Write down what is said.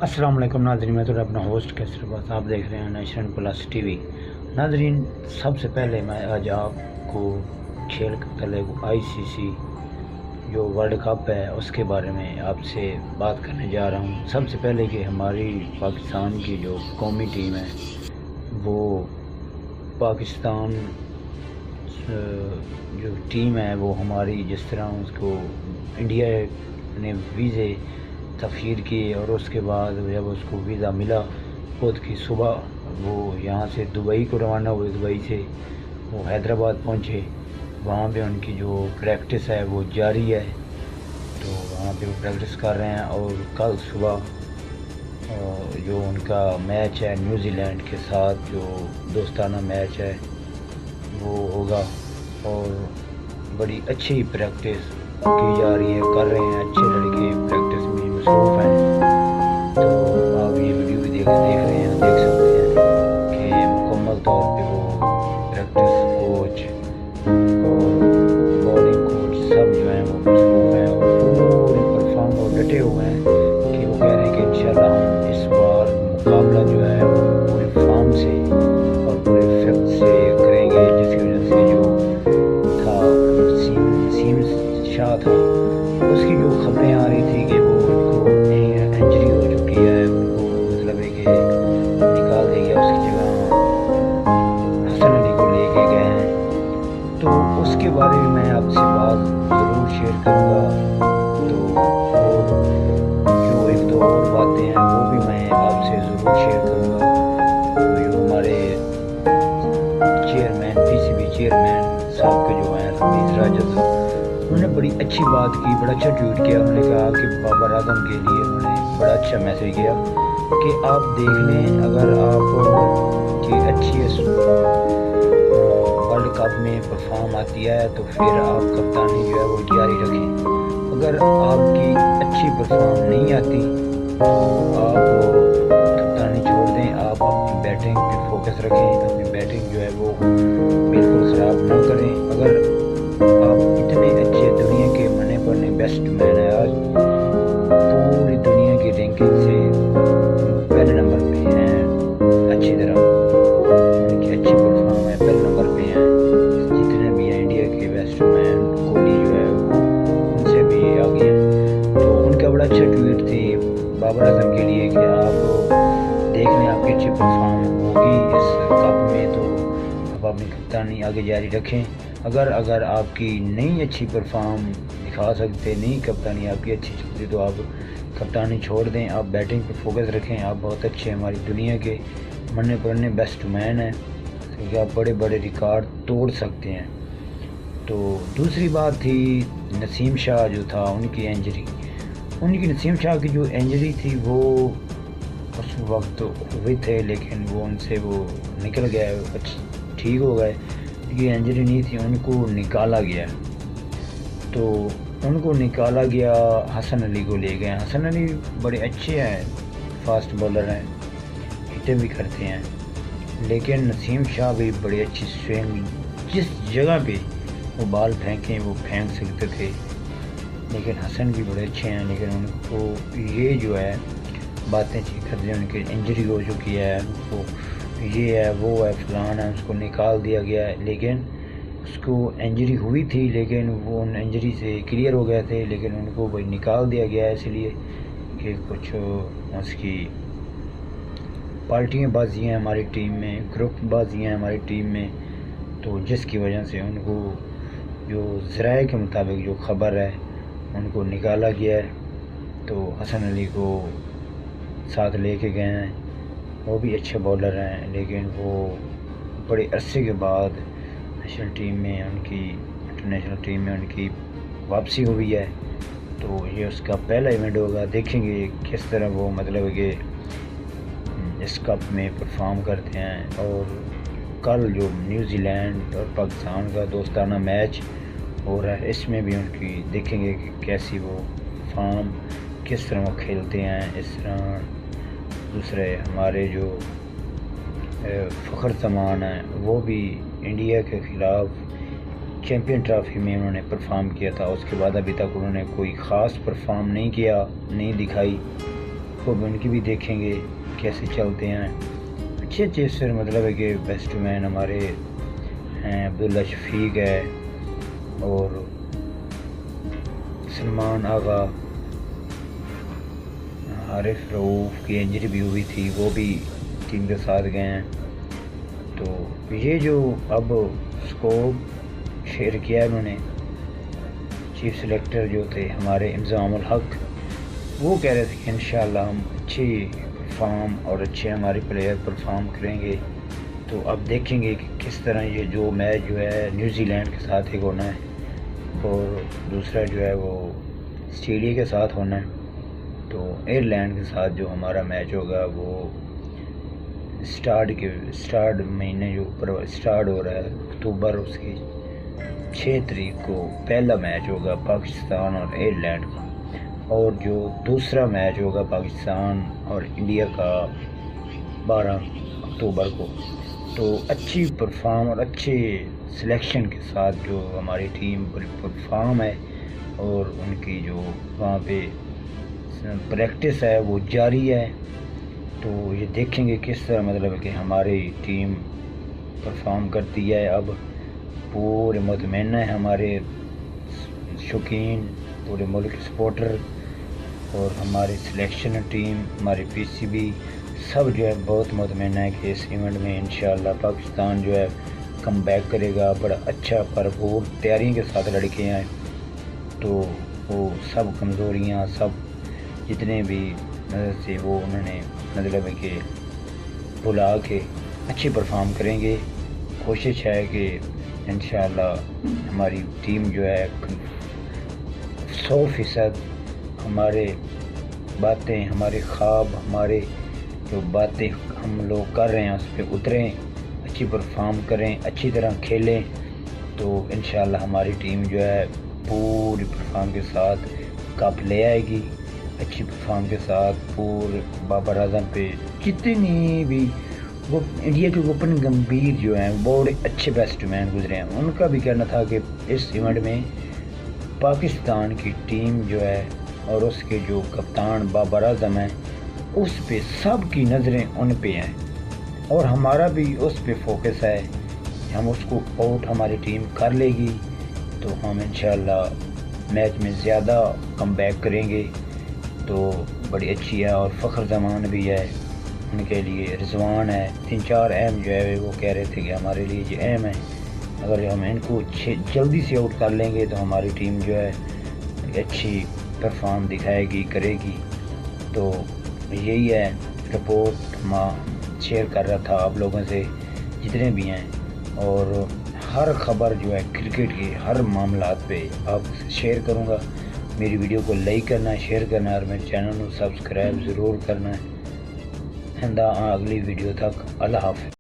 السلام علیکم ناظرین، میں تو اپنا ہوسٹ کیسر بات آپ دیکھ رہے ہیں نیشنل پلس ٹی وی۔ ناظرین، سب سے پہلے میں آج آپ کو کھیل کے متعلق ICC جو ورلڈ کپ ہے اس کے بارے میں آپ سے بات کرنے جا رہا ہوں۔ سب سے پہلے کہ ہماری پاکستان کی جو قومی ٹیم ہے وہ پاکستان جو ٹیم ہے وہ ہماری جس طرح اس کو انڈیا نے ویزے تفہیر کیے اور اس کے بعد جب اس کو ویزا ملا خود کی صبح وہ یہاں سے دبئی کو روانہ ہوئے، دبئی سے وہ حیدرآباد پہنچے، وہاں پہ ان کی جو پریکٹس ہے وہ جاری ہے، تو وہاں پہ وہ پریکٹس کر رہے ہیں اور کل صبح جو ان کا میچ ہے نیوزی لینڈ کے ساتھ جو دوستانہ میچ ہے وہ ہوگا، اور بڑی اچھی پریکٹس کی جا رہی ہے، کر رہے ہیں اچھے لڑکے، پریکٹس میں مصروف ہیں۔ تو آپ یہ ویڈیو بھی دیکھ رہے ہیں، دیکھ سکتے ہیں کہ مکمل طور پہ وہ پریکٹس کوچ اور بالنگ کوچ سب جو ہیں وہ مصروف ہیں اور پورے پرفارم اور ڈٹے ہوئے ہیں کہ وہ کہہ رہے ہیں کہ انشاءاللہ ہم اس بار مقابلہ جو ہے وہ پورے فارم سے اور پورے فیکٹ سے کریں گے، جس کی وجہ سے جو تھا نسیم شاہ تھا اس کی جو خبریں آ رہی تھی کہ وہ ان کو انجری ہو چکی ہے، ان کو مطلب ہے کہ نکال دیا گیا، اس کی جگہ حسن علی کو لے کے گئے ہیں، تو اس کے بارے میں آپ سے بات ضرور شیئر کروں گا۔ تو اور جو ایک دو اور باتیں ہیں وہ بھی میں آپ سے ضرور شیئر کروں گا۔ جو ہمارے چیئرمین PCB چیئرمین صاحب کے جو ہیں رمیزراجہ، انہوں نے بڑی اچھی بات کی، بڑا اچھا ٹویٹ کیا۔ انہوں نے کہا کہ بابر اعظم کے لیے انہوں نے بڑا اچھا میسیج کیا کہ آپ دیکھ لیں، اگر آپ کی اچھی ورلڈ کپ میں پرفارم آتی ہے تو پھر آپ کپتانی جو ہے وہ جاری رکھیں، اگر آپ کی اچھی پرفارم نہیں آتی تو آپ کپتانی چھوڑ دیں، آپ اپنی بیٹنگ پہ فوکس رکھیں، اپنی بیٹنگ جو ہے وہ بالکل خراب نہ کریں۔ اگر آپ اتنے اچھے دنیا کے منے پڑنے بیسٹ مین ہیں، آج پوری دنیا کی رینکنگ سے پہلے نمبر پہ ہیں، اچھی طرح ان کی اچھی پرفارم ہے، پہلے نمبر پہ ہیں، جتنے بھی ہیں انڈیا کے بیسٹ مین، کوہلی جو ہے ان سے بھی آگے ہیں۔ تو ان کا بڑا اچھا ٹویٹ تھی بابر اعظم کے لیے کہ آپ دیکھ لیں، آپ کی اچھی پرفارم ہوگی اس کپ میں تو آپ اپنی کپتانی آگے جاری رکھیں، اگر آپ کی نہیں اچھی پرفارم دکھا سکتے، نہیں کپتانی آپ کی اچھی چلتی تو آپ کپتانی چھوڑ دیں، آپ بیٹنگ پہ فوکس رکھیں، آپ بہت اچھے ہماری دنیا کے مرنے پڑنے بیسٹ مین ہیں، کیونکہ آپ بڑے بڑے ریکارڈ توڑ سکتے ہیں۔ تو دوسری بات تھی نسیم شاہ جو تھا، ان کی انجری، نسیم شاہ کی جو انجری تھی وہ اس وقت ہوئے تھے لیکن وہ ان سے وہ نکل گیا، ٹھیک ہو گئے، یہ انجری نہیں تھی، ان کو نکالا گیا، تو ان کو نکالا گیا، حسن علی کو لے گئے۔ حسن علی بڑے اچھے ہیں، فاسٹ بالر ہیں، ہٹیں بھی کرتے ہیں، لیکن نسیم شاہ بھی بڑی اچھی سوئنگ، جس جگہ پہ وہ بال پھینکیں وہ پھینک سکتے تھے، لیکن حسن بھی بڑے اچھے ہیں، لیکن ان کو یہ جو ہے باتیں کرتے ہیں، ان کی انجری ہو چکی ہے، ان کو یہ ہے وہ ہے فلان ہے، اس کو نکال دیا گیا ہے، لیکن اس کو انجری ہوئی تھی لیکن وہ ان انجری سے کلیئر ہو گئے تھے، لیکن ان کو وہی نکال دیا گیا ہے اس لیے کہ کچھ اس کی پارٹیاں بازی ہیں ہماری ٹیم میں، گروپ بازی ہیں ہماری ٹیم میں، تو جس کی وجہ سے ان کو جو ذرائع کے مطابق جو خبر ہے ان کو نکالا گیا ہے۔ تو حسن علی کو ساتھ لے کے گئے ہیں، وہ بھی اچھے بالر ہیں، لیکن وہ بڑے عرصے کے بعد نیشنل ٹیم میں انٹرنیشنل ٹیم میں ان کی واپسی ہوئی ہے، تو یہ اس کا پہلا ایونٹ ہوگا، دیکھیں گے کس طرح وہ مطلب کہ اس کپ میں پرفارم کرتے ہیں۔ اور کل جو نیوزی لینڈ اور پاکستان کا دوستانہ میچ ہو رہا ہے اس میں بھی ان کی دیکھیں گے کہ کیسی وہ فارم، کس طرح وہ کھیلتے ہیں۔ اس طرح دوسرے ہمارے جو فخر زمان ہیں وہ بھی انڈیا کے خلاف چیمپئن ٹرافی میں انہوں نے پرفارم کیا تھا، اس کے بعد ابھی تک انہوں نے کوئی خاص پرفارم نہیں کیا، نہیں دکھائی، کو ان کی بھی دیکھیں گے کیسے چلتے ہیں. اچھے اچھے سر مطلب ہے کہ بیسٹ مین ہمارے ہیں عبداللہ شفیق ہے اور سلمان آغا. عارف رؤوف کی انجری بھی ہوئی تھی، وہ بھی ٹیم کے ساتھ گئے ہیں. تو یہ جو اب اسکوپ شیئر کیا ہے انہوں نے، چیف سلیکٹر جو تھے ہمارے انضمام الحق، وہ کہہ رہے تھے کہ انشاءاللہ ہم اچھی پرفارم اور اچھے ہمارے پلیئر پرفارم کریں گے. تو اب دیکھیں گے کہ کس طرح یہ جو میچ جو ہے نیوزی لینڈ کے ساتھ ایک ہونا ہے اور دوسرا جو ہے وہ آسٹریلیا کے ساتھ ہونا ہے. تو ایئرلینڈ کے ساتھ جو ہمارا میچ ہوگا وہ اسٹارٹ مہینے جو اسٹارٹ ہو رہا ہے اکتوبر، اس کی 6 تاریخ کو پہلا میچ ہوگا پاکستان اور ایئرلینڈ کا، اور جو دوسرا میچ ہوگا پاکستان اور انڈیا کا 12 اکتوبر کو. تو اچھی پرفارم اور اچھے سلیکشن کے ساتھ جو ہماری ٹیم پرفارم ہے اور ان کی جو وہاں پہ پریکٹس ہے وہ جاری ہے. تو یہ دیکھیں گے کس طرح مطلب ہے کہ ہماری ٹیم پرفارم کرتی ہے. اب پورے مطمئن ہے ہمارے شوقین، پورے ملک سپورٹر اور ہماری سلیکشن ٹیم، ہماری پی سی بی سب جو ہے بہت مطمئن ہے کہ اس ایونٹ میں انشاءاللہ پاکستان جو ہے کم بیک کرے گا. بڑا اچھا بھرپور تیاریوں کے ساتھ لڑکے ہیں. تو وہ سب کمزوریاں سب جتنے بھی نظر سے وہ انہوں نے مطلب ہے کہ بلا کے اچھی پرفارم کریں گے. کوشش ہے کہ انشاءاللہ ہماری ٹیم جو ہے 100% ہمارے باتیں، ہمارے خواب، ہمارے جو باتیں ہم لوگ کر رہے ہیں اس پہ اتریں، اچھی پرفارم کریں، اچھی طرح کھیلیں. تو انشاءاللہ ہماری ٹیم جو ہے پوری پرفارم کے ساتھ کپ لے آئے گی. اچھی پرفارم کے ساتھ پورے بابر اعظم پہ جتنی بھی وہ انڈیا کے اوپن گمبھیر جو ہیں بہت اچھے بیسٹ مین گزرے ہیں. ان کا بھی کہنا تھا کہ اس ایونٹ میں پاکستان کی ٹیم جو ہے اور اس کے جو کپتان بابر اعظم ہیں اس پہ سب کی نظریں ان پہ ہیں اور ہمارا بھی اس پہ فوکس ہے. ہم اس کو آؤٹ ہماری ٹیم کر لے گی تو ہم انشاءاللہ میچ میں زیادہ کم بیک کریں گے. تو بڑی اچھی ہے. اور فخر زمان بھی ہے ان کے لیے، رضوان ہے، 3-4 اہم جو ہے وہ کہہ رہے تھے کہ ہمارے لیے یہ اہم ہے. اگر ہم ان کو جلدی سے آؤٹ کر لیں گے تو ہماری ٹیم جو ہے اچھی پرفارم دکھائے گی، کرے گی. تو یہی ہے رپورٹ میں شیئر کر رہا تھا آپ لوگوں سے جتنے بھی ہیں. اور ہر خبر جو ہے کرکٹ کی ہر معاملات پہ آپ سے شیئر کروں گا. میری ویڈیو کو لائک کرنا ہے، شیئر کرنا ہے اور میرے چینل کو سبسکرائب ضرور کرنا ہے. اگلی ویڈیو تک اللہ حافظ.